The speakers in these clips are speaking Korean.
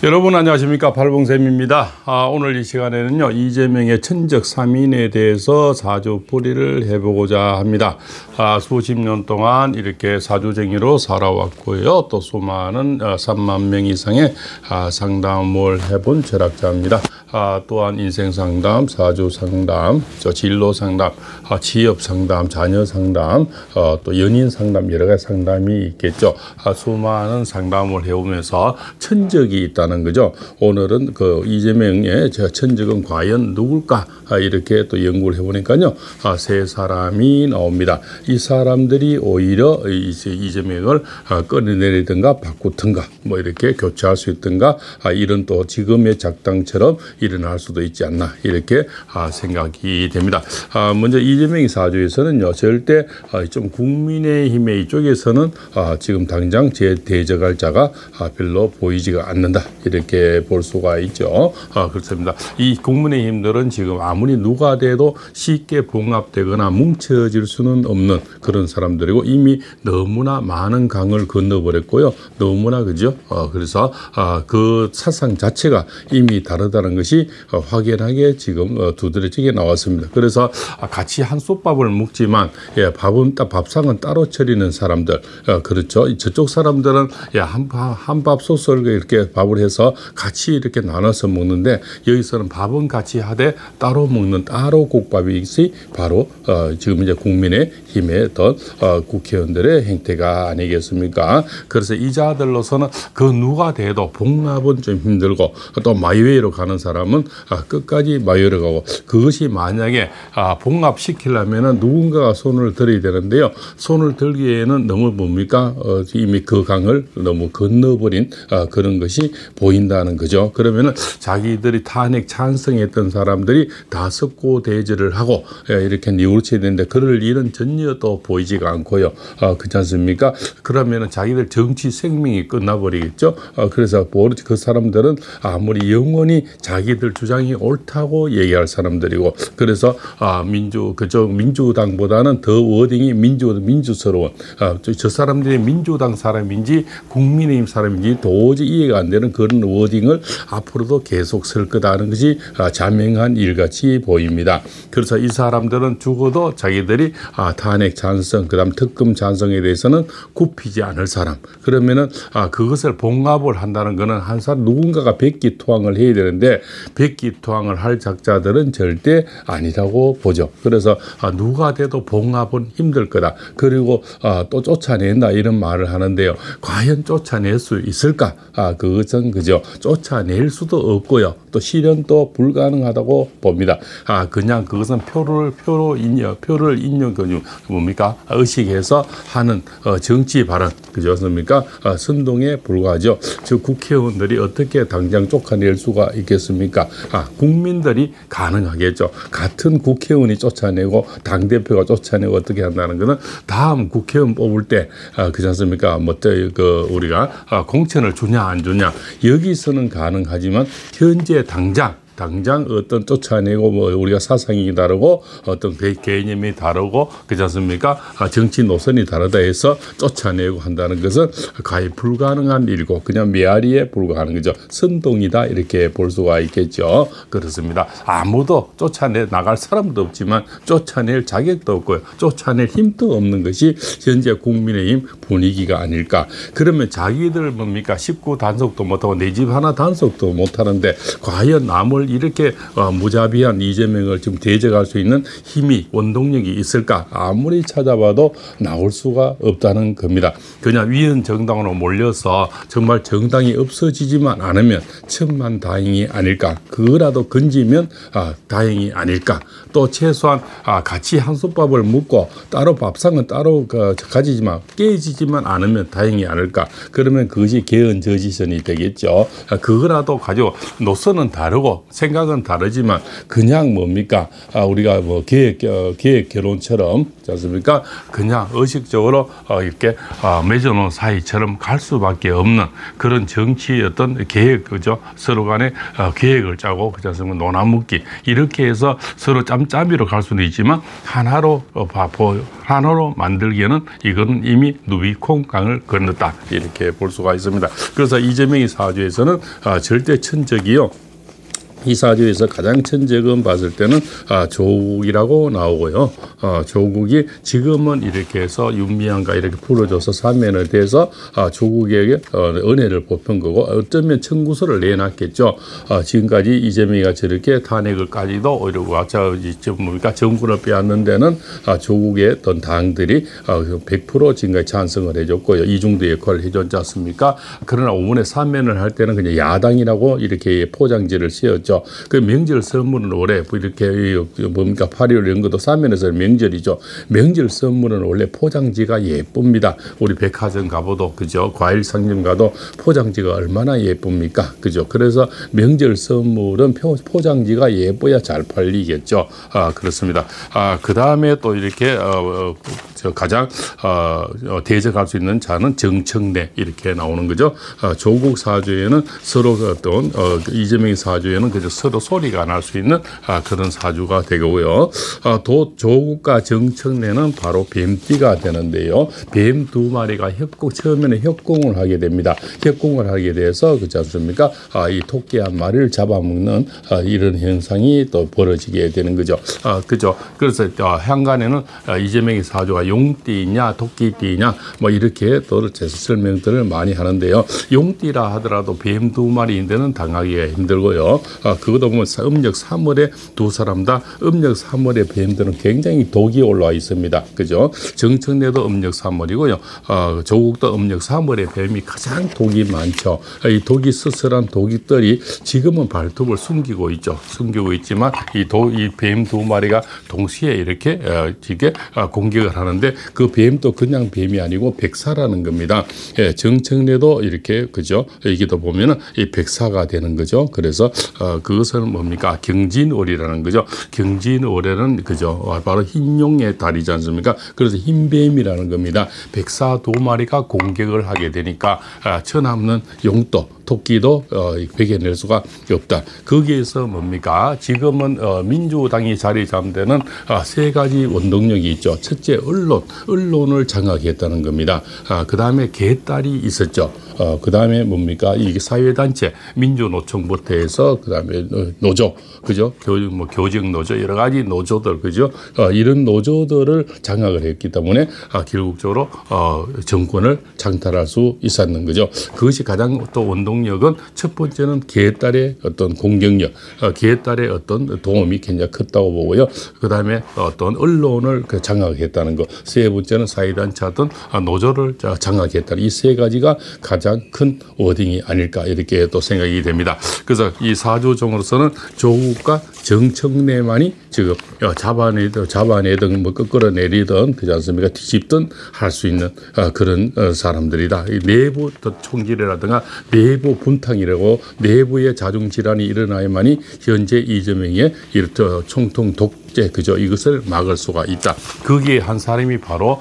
여러분 안녕하십니까, 팔봉쌤입니다. 오늘 이 시간에는요, 이재명의 천적 3인에 대해서 사주풀이를 해보고자 합니다. 수십 년 동안 이렇게 사주쟁이로 살아왔고요, 또 수많은 3만 명 이상의 상담을 해본 철학자입니다. 또한 인생 상담, 사주 상담, 진로 상담, 취업 상담, 자녀 상담, 또 연인 상담, 여러 가지 상담이 있겠죠. 수많은 상담을 해오면서 천적이 있다는 거죠. 오늘은 그 이재명의 천적은 과연 누굴까? 이렇게 또 연구를 해보니까요, 세 사람이 나옵니다. 이 사람들이 오히려 이재명을 끌어내리든가 바꾸든가 뭐 이렇게 교체할 수 있든가, 이런 또 지금의 작당처럼 일어날 수도 있지 않나, 이렇게 생각이 됩니다. 먼저 이재명의 사주에서는요, 절대 좀 국민의힘의 이쪽에서는 지금 당장 대적할 자가 별로 보이지가 않는다, 이렇게 볼 수가 있죠. 그렇습니다. 이 국민의힘들은 지금 아무리 누가 돼도 쉽게 봉합되거나 뭉쳐질 수는 없는 그런 사람들이고, 이미 너무나 많은 강을 건너버렸고요. 너무나, 그죠? 그래서 그 사상 자체가 이미 다르다는 것이 확연하게 지금 두드러지게 나왔습니다. 그래서 같이 한 솥밥을 먹지만, 밥상은 따로 차리는 사람들, 그렇죠. 저쪽 사람들은 한 밥솥을 이렇게 밥을 해서 같이 이렇게 나눠서 먹는데, 여기서는 밥은 같이 하되 따로 먹는 따로 국밥이 있이 바로 지금 이제 국민의힘의 어떤 국회의원들의 행태가 아니겠습니까? 그래서 이 자들로서는 그 누가 돼도 봉합은 좀 힘들고, 또 마이웨이로 가는 사람은 끝까지 마이웨이로 가고, 그것이 만약에 봉합시키려면 누군가가 손을 들어야 되는데요. 손을 들기에는 너무 뭡니까? 이미 그 강을 너무 건너버린 그런 것이 보인다는 거죠. 그러면은 자기들이 탄핵 찬성했던 사람들이 다 석고대절을 하고 이렇게 뉘우쳐야 되는데, 그럴 일은 전혀 또 보이지가 않고요. 그렇지 않습니까? 그러면은 자기들 정치 생명이 끝나버리겠죠. 그래서 그 사람들은 아무리 영원히 자기들 주장이 옳다고 얘기할 사람들이고, 그래서 민주당보다는 더 워딩이 민주스러운, 저 사람들이 민주당 사람인지 국민의힘 사람인지 도저히 이해가 안 되는 그런 워딩을 앞으로도 계속 쓸 거다는 것이 자명한 일같이 보입니다. 그래서 이 사람들은 죽어도 자기들이 탄핵 찬성, 그다음 특검 찬성에 대해서는 굽히지 않을 사람. 그러면은 그것을 봉합을 한다는 것은 한 사람 누군가가 백기투항을 해야 되는데, 백기투항을 할 작자들은 절대 아니라고 보죠. 그래서 누가 돼도 봉합은 힘들 거다. 그리고 또 쫓아낸다, 이런 말을 하는데요. 과연 쫓아낼 수 있을까? 그것은 그죠. 쫓아낼 수도 없고요. 또 실현도 불가능하다고 봅니다. 그냥 그것은 표를 인용 뭡니까? 의식해서 하는 정치 발언, 그렇습니까? 선동에 불과하죠. 즉 국회의원들이 어떻게 당장 쫓아낼 수가 있겠습니까? 국민들이 가능하겠죠. 같은 국회의원이 쫓아내고 당대표가 쫓아내고 어떻게 한다는 것은 다음 국회의원 뽑을 때, 그렇지 않습니까? 우리가 공천을 주냐 안 주냐, 여기서는 가능하지만 현재 당장 어떤 쫓아내고, 우리가 사상이 다르고 어떤 개념이 다르고, 그렇지 않습니까? 정치 노선이 다르다 해서 쫓아내고 한다는 것은 거의 불가능한 일이고, 그냥 메아리에 불과한 거죠. 선동이다, 이렇게 볼 수가 있겠죠. 그렇습니다. 아무도 쫓아내 나갈 사람도 없지만 쫓아낼 자격도 없고요. 쫓아낼 힘도 없는 것이 현재 국민의힘 분위기가 아닐까. 그러면 자기들 뭡니까? 19단속도 못하고 내 집 하나 단속도 못하는데, 과연 남을 이렇게 무자비한 이재명을 지금 대적할 수 있는 힘이, 원동력이 있을까? 아무리 찾아봐도 나올 수가 없다는 겁니다. 그냥 위헌 정당으로 몰려서 정말 정당이 없어지지만 않으면 천만다행이 아닐까. 그거라도 건지면 다행이 아닐까. 또 최소한 같이 한솥밥을 먹고 따로 밥상은 따로 가지지만 깨지지만 않으면 다행이 아닐까. 그러면 그것이 개헌 저지선이 되겠죠. 그거라도 가지고 노선은 다르고 생각은 다르지만 그냥 뭡니까? 우리가 뭐 계획 결혼처럼, 그렇습니까? 그냥 의식적으로 이렇게 맺어놓은 사이처럼 갈 수밖에 없는 그런 정치의 어떤 계획, 그죠? 서로 간에 계획을 짜고, 그렇지 않습니까? 노나묶기. 이렇게 해서 서로 짬짬이로 갈 수는 있지만 하나로 만들기에는 이거는 이미 누비콩강을 건넜다. 이렇게 볼 수가 있습니다. 그래서 이재명의 사주에서는 절대 천적이요. 이 사주에서 가장 천적은 봤을 때는 조국이라고 나오고요. 조국이 지금은 이렇게 해서 윤미향과 이렇게 풀어줘서 삼면을 대서 조국에게 은혜를 뽑힌 거고, 어쩌면 청구서를 내놨겠죠. 지금까지 이재명이가 저렇게 탄핵을까지도 오히려 뭡니까 정부를 빼앗는 데는 조국의 어떤 당들이 100% 지금까지 찬성을 해줬고요. 이중대 역할을 해줬지 않습니까? 그러나 5분의 3면을 할 때는 그냥 야당이라고 이렇게 포장지를 씌웠죠. 그 명절 선물은 원래 이렇게 뭡니까 8.15 이런 것도 사면에서 명절이죠. 명절 선물은 원래 포장지가 예쁩니다. 우리 백화점 가봐도 그죠. 과일 상점 가도 포장지가 얼마나 예쁩니까? 그죠. 그래서 명절 선물은 포장지가 예뻐야 잘 팔리겠죠. 그렇습니다. 그 다음에 또 이렇게 가장 대적할 수 있는 자는 정청래 이렇게 나오는 거죠. 조국 사주에는 서로 어떤 이재명의 사주에는 그저 서로 소리가 날 수 있는 그런 사주가 되고요. 조국과 정청래는 바로 뱀띠가 되는데요. 뱀 두 마리가 처음에는 협공을 하게 됩니다. 협공을 하게 돼서 그렇지 않습니까? 이 토끼 한 마리를 잡아먹는 이런 현상이 또 벌어지게 되는 거죠. 그죠. 그래서 향간에는 이재명의 사주가 용띠냐 토끼띠냐 뭐 이렇게 또 설명들을 많이 하는데요. 용띠라 하더라도 뱀 두 마리인데는 당하기가 힘들고요. 그것도 보면 음력 3월에 두 사람 다 음력 3월에 뱀들은 굉장히 독이 올라와 있습니다. 그죠? 정청래도 음력 3월이고요. 조국도 음력 3월에 뱀이 가장 독이 많죠. 이 독이 스스란 독이들이 지금은 발톱을 숨기고 있죠. 숨기고 있지만 이 뱀 두 마리가 동시에 이렇게 공격을 하는데 그 뱀도 그냥 뱀이 아니고 백사라는 겁니다. 예, 정청래도 이렇게 그죠? 여기도 보면은 이 백사가 되는 거죠. 그래서 그것은 뭡니까? 경진월이라는 거죠. 경진월에는 그죠? 바로 흰용의 달이지 않습니까? 그래서 흰뱀이라는 겁니다. 백사 두 마리가 공격을 하게 되니까 처남는 용도 토끼도 베겨낼 수가 없다. 거기에서 뭡니까? 지금은 민주당이 자리 잡는 데는 세 가지 원동력이 있죠. 첫째, 언론을 장악했다는 겁니다. 그 다음에 개딸이 있었죠. 그 다음에 뭡니까? 이게 사회단체, 민주노총부터 해서 그 다음에 노조, 그죠? 교직노조, 여러 가지 노조들, 그죠? 이런 노조들을 장악을 했기 때문에 결국적으로 정권을 창탈할 수 있었는 거죠. 그것이 가장 또 원동력은 첫 번째는 개딸의 어떤 공격력, 개딸의 어떤 도움이 굉장히 컸다고 보고요. 그 다음에 어떤 언론을 장악했다는 것. 세 번째는 사회단체든 노조를 장악했다는 이 세 가지가 가장 큰 워딩이 아닐까 이렇게 또 생각이 됩니다. 그래서 이 사주종으로서는 조국과 정청래만이 지금 잡아내든 뭐 끌어내리든 그렇지 않습니까? 뒤집든 할 수 있는 그런 사람들이다. 이 내부 총질이라든가 내부 분탕이라고 내부의 자중질환이 일어나야만이 현재 이재명의 총통 독재 그죠? 이것을 막을 수가 있다. 거기에 한 사람이 바로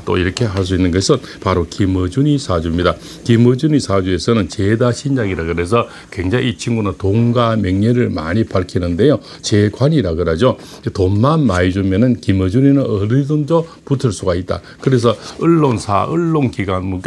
또 이렇게 할 수 있는 것은 바로 김어준이 사주입니다. 김어준이 사주에서는 제다 신장이라 그래서 굉장히 이 친구는 돈과 명예를 많이 밝히는데요. 재관이라 그러죠. 돈만 많이 주면은 김어준이는 어디든지 붙을 수가 있다. 그래서 언론사, 언론기관,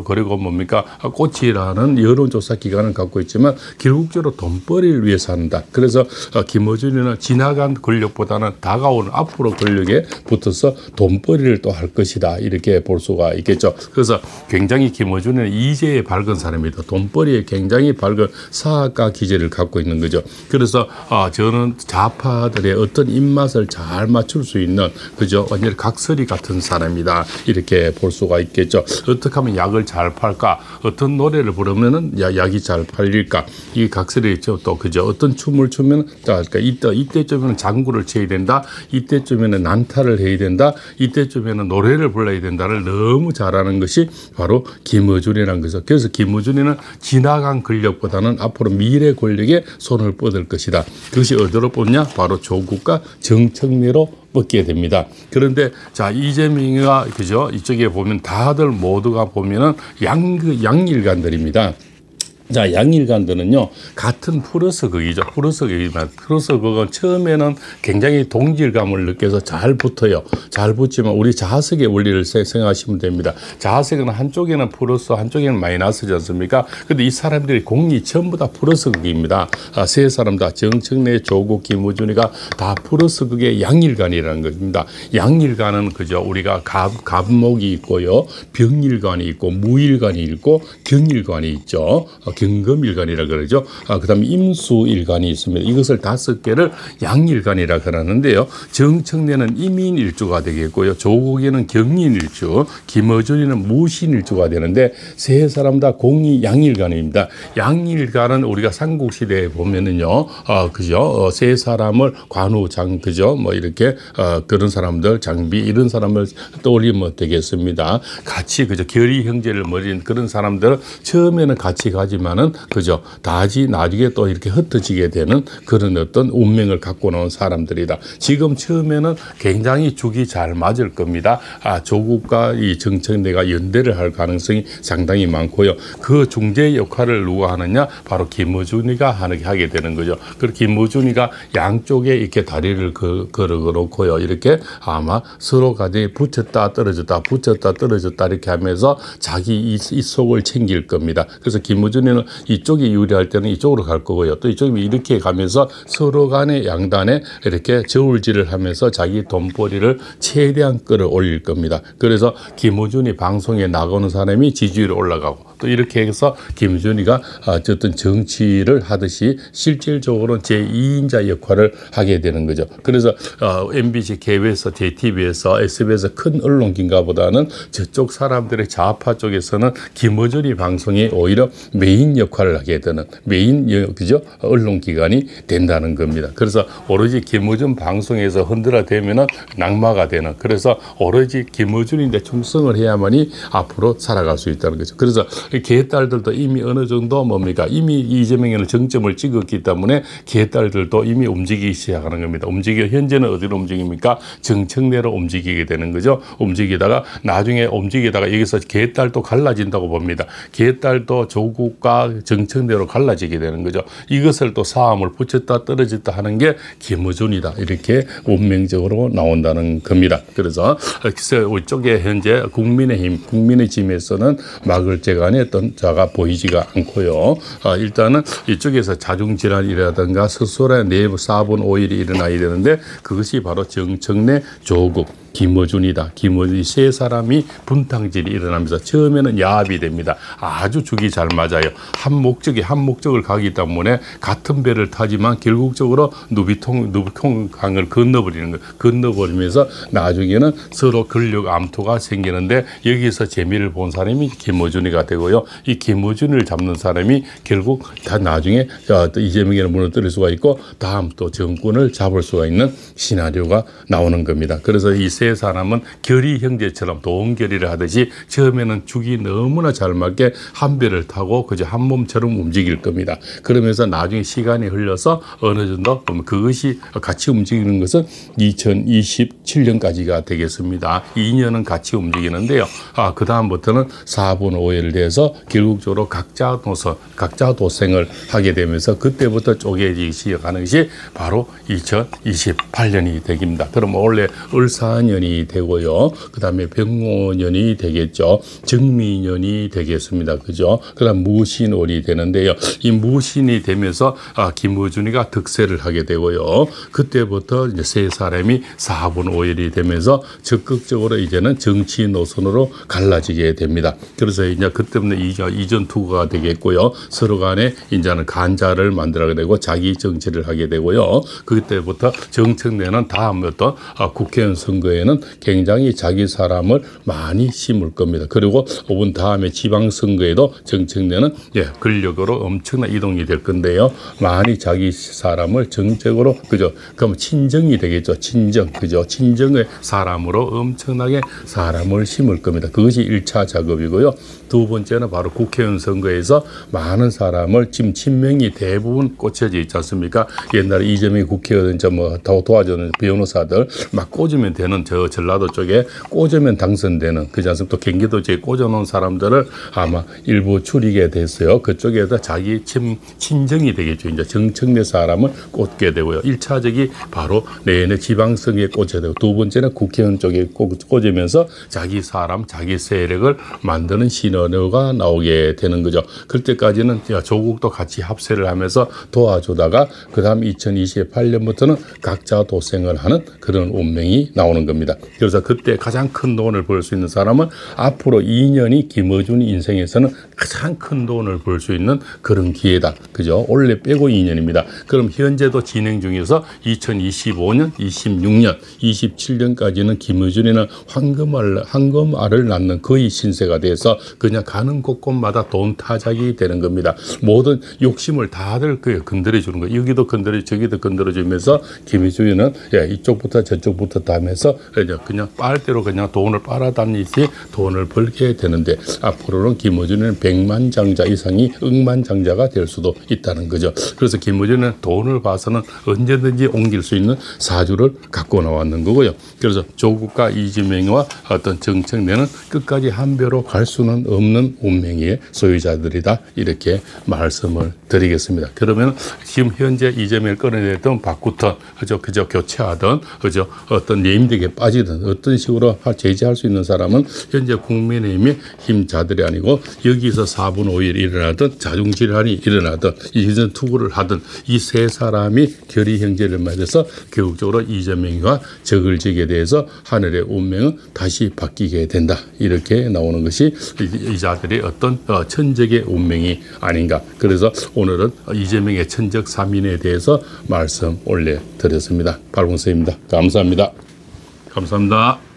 그리고 뭡니까? 꽃이라는 여론조사 기관을 갖고 있지만 결국적으로 돈벌이를 위해서 한다. 그래서 김어준이는 지나간 권력보다는 다가오는 앞으로 권력에 붙어서 돈벌이를 또 할 것이다. 이렇게 볼 수가 있겠죠. 그래서 굉장히 김어준은 이제에 밝은 사람이다. 돈벌이에 굉장히 밝은 사학과 기질을 갖고 있는 거죠. 그래서 저는 좌파들의 어떤 입맛을 잘 맞출 수 있는 그죠? 완전히 각설이 같은 사람이다. 이렇게 볼 수가 있겠죠. 어떻게 하면 약을 잘 팔까? 어떤 노래를 부르면은 약이 잘 팔릴까? 이 각설이 있죠. 또 그죠? 어떤 춤을 추면 그러니까 이때쯤에는 장구를 쳐야 되는데 된다. 이때쯤에는 난타를 해야 된다. 이때쯤에는 노래를 불러야 된다를 너무 잘하는 것이 바로 김어준이라는 거죠. 그래서 김어준이는 지나간 권력보다는 앞으로 미래 권력에 손을 뻗을 것이다. 그것이 어디로 뻗냐? 바로 조국과 정청래로 뻗게 됩니다. 그런데 자, 이재명이가 그죠? 이쪽에 보면 다들 모두가 보면은 양일간들입니다. 자, 양일간들은요, 같은 프로서극이죠. 프로서극이지만, 프로서극은 처음에는 굉장히 동질감을 느껴서 잘 붙어요. 잘 붙지만 우리 자석의 원리를 생각하시면 됩니다. 자석은 한쪽에는 플러스, 한쪽에는 마이너스지 않습니까? 근데 이 사람들이 공이 전부 다 프로서극입니다. 세 사람 다 정청래, 조국, 김어준이가 다 프로서극의 양일간이라는 것입니다. 양일간은 그죠? 우리가 갑목이 있고요, 병일간이 있고, 무일간이 있고, 경일간이 있죠. 경금일간이라 그러죠. 그 다음에 임수일간이 있습니다. 이것을 5개를 양일간이라 그러는데요. 정청래는 임인일주가 되겠고요. 조국에는 경인일주, 김어준이는 무신일주가 되는데 세 사람 다 공이 양일간입니다. 양일간은 우리가 삼국시대에 보면은요, 그죠? 세 사람을 관우장, 그죠? 뭐 이렇게, 그런 사람들, 장비, 이런 사람을 떠올리면 되겠습니다. 같이, 그죠? 결의 형제를 벌인 그런 사람들 처음에는 같이 가지만은 그죠? 다지 나중에 또 이렇게 흩어지게 되는 그런 어떤 운명을 갖고 나온 사람들이다. 지금 처음에는 굉장히 죽이 잘 맞을 겁니다. 조국과 이 정청래가 연대를 할 가능성이 상당히 많고요. 그 중재 역할을 누가 하느냐? 바로 김어준이가 하게 되는 거죠. 그리고 김어준이가 양쪽에 이렇게 다리를 걸어놓고요. 이렇게 아마 서로 간에 붙였다 떨어졌다 붙였다 떨어졌다 이렇게 하면서 자기 이 속을 챙길 겁니다. 그래서 김어준이는 이쪽이 유리할 때는 이쪽으로 갈 거고요. 또 이쪽이 이렇게 가면서 서로 간의 양단에 이렇게 저울질을 하면서 자기 돈벌이를 최대한 끌어올릴 겁니다. 그래서 김어준이 방송에 나가는 사람이 지지율이 올라가고 또 이렇게 해서 김어준이가 어쨌든 정치를 하듯이 실질적으로 제2인자 역할을 하게 되는 거죠. 그래서 MBC, KBS, JTBC에서 SBS 큰 언론기관가 보다는 저쪽 사람들의 좌파 쪽에서는 김어준이 방송이 오히려 메인 역할을 하게 되는 메인 그죠? 언론기관이 된다는 겁니다. 그래서 오로지 김어준 방송에서 흔들어대면은 낙마가 되는, 그래서 오로지 김어준인데 충성을 해야만이 앞으로 살아갈 수 있다는 거죠. 그래서 개딸들도 이미 어느 정도 뭡니까? 이미 이재명에는 정점을 찍었기 때문에 개딸들도 이미 움직이기 시작하는 겁니다. 현재는 어디로 움직입니까? 정청래로 움직이게 되는 거죠. 나중에 움직이다가 여기서 개딸도 갈라진다고 봅니다. 개딸도 조국과 정청래로 갈라지게 되는 거죠. 이것을 또 싸움을 붙였다 떨어졌다 하는 게 김어준이다. 이렇게 운명적으로 나온다는 겁니다. 그래서 이쪽에 현재 국민의힘에서는 막을 재간에 어떤 자가 보이지가 않고요. 일단은 이쪽에서 자중질환이라든가 스스로의 내부 4분 5일이 일어나야 되는데 그것이 바로 정청래, 조국, 김어준이다. 김어준이 세 사람이 분탕질이 일어나면서 처음에는 야합이 됩니다. 아주 죽이 잘 맞아요. 한 목적을 가기 때문에 같은 배를 타지만 결국적으로 누비통강을 건너버리면서 나중에는 서로 권력 암투가 생기는데 여기서 재미를 본 사람이 김어준이가 되고요. 이 김어준을 잡는 사람이 결국 다 나중에 이재명을 무너뜨릴 수가 있고 다음 또 정권을 잡을 수가 있는 시나리오가 나오는 겁니다. 그래서 이 세 사람은 결의 형제처럼 도원결의를 하듯이 처음에는 죽이 너무나 잘 맞게 한 배를 타고 그저 한 몸처럼 움직일 겁니다. 그러면서 나중에 시간이 흘러서 어느 정도 그것이 같이 움직이는 것은 2027년까지가 되겠습니다. 2년은 같이 움직이는데요. 그 다음부터는 4분 5일 돼서 결국적으로 각자 도생을 하게 되면서 그때부터 쪼개지기 시작하는 것이 바로 2028년이 되깁니다. 그럼 원래 을사년이 되고요. 그 다음에 병오년이 되겠죠. 정미년이 되겠습니다. 그죠? 그 다음 무신월이 되는데요. 이 무신이 되면서 김어준이가 득세를 하게 되고요. 그때부터 이제 세 사람이 4분 5일이 되면서 적극적으로 이제는 정치 노선으로 갈라지게 됩니다. 그래서 이제 그때부터 이전 투구가 되겠고요. 서로 간에 이제는 간자를 만들어야 되고 자기 정치를 하게 되고요. 그때부터 정청래는 다음 어떤 국회의원 선거에 경우에는 굉장히 자기 사람을 많이 심을 겁니다. 그리고 5분 다음에 지방선거에도 정책내는 권력으로 엄청난 이동이 될 건데요. 많이 자기 사람을 정책으로 그럼 친정이 되겠죠. 친정 친정의 사람으로 엄청나게 사람을 심을 겁니다. 그것이 1차 작업이고요. 두 번째는 바로 국회의원 선거에서 많은 사람을 지금 친명이 대부분 꽂혀져 있지 않습니까? 옛날에 이재명이 국회의원 도와주는 변호사들 막 꽂으면 되는 저 전라도 쪽에 꽂으면 당선되는 그지 않습니까? 또 경기도 쪽에 꽂아놓은 사람들을 아마 일부 줄이게 됐어요. 그쪽에다 자기 친정이 되겠죠. 이제 정청래 사람을 꽂게 되고요. 1차적이 바로 내내 지방선거에 꽂혀야 되고 두 번째는 국회의원 쪽에 꽂으면서 자기 사람, 자기 세력을 만드는 신호가 나오게 되는 거죠. 그때까지는 조국도 같이 합세를 하면서 도와주다가 그 다음 2028년부터는 각자 도생을 하는 그런 운명이 나오는 겁니다. 그래서 그때 가장 큰 돈을 벌 수 있는 사람은 앞으로 2년이 김어준 인생에서는 가장 큰 돈을 벌 수 있는 그런 기회다. 그죠? 원래 빼고 2년입니다. 그럼 현재도 진행 중에서 2025년, 26년, 27년까지는 김어준이는 황금알을 낳는 거의 신세가 돼서 그냥 가는 곳곳마다 돈 타작이 되는 겁니다. 모든 욕심을 다들 건드려 주는 거예요. 여기도 건드려 저기도 건드려 주면서 김어준이는 이쪽부터 저쪽부터 다 하면서 그냥 빨대로 그냥 돈을 빨아다니듯이 돈을 벌게 되는데 앞으로는 김어준이는 100만 장자 이상이 억만장자가 될 수도 있다는 거죠. 그래서 김어준은 돈을 봐서는 언제든지 옮길 수 있는 사주를 갖고 나왔는 거고요. 그래서 조국과 이재명과 어떤 정책내는 끝까지 한 배로 갈 수는 없는 운명의 소유자들이다. 이렇게 말씀을 드리겠습니다. 그러면 지금 현재 이재명을 끌어내던 바꾸던 그저 교체하던 어떤 내임덕에 빠지든 어떤 식으로 제지할 수 있는 사람은 현재 국민의힘의 힘자들이 아니고 여기서 4분 5일 일어나든 자중질환이 일어나든 이전 투구를 하든 이 세 사람이 결의 형제를 맺어서 결국적으로 이재명과 적을 지게 돼서 하늘의 운명은 다시 바뀌게 된다. 이렇게 나오는 것이 이 자들의 어떤 천적의 운명이 아닌가. 그래서 오늘은 이재명의 천적 3인에 대해서 말씀 올려드렸습니다. 발봉서입니다. 감사합니다. 감사합니다.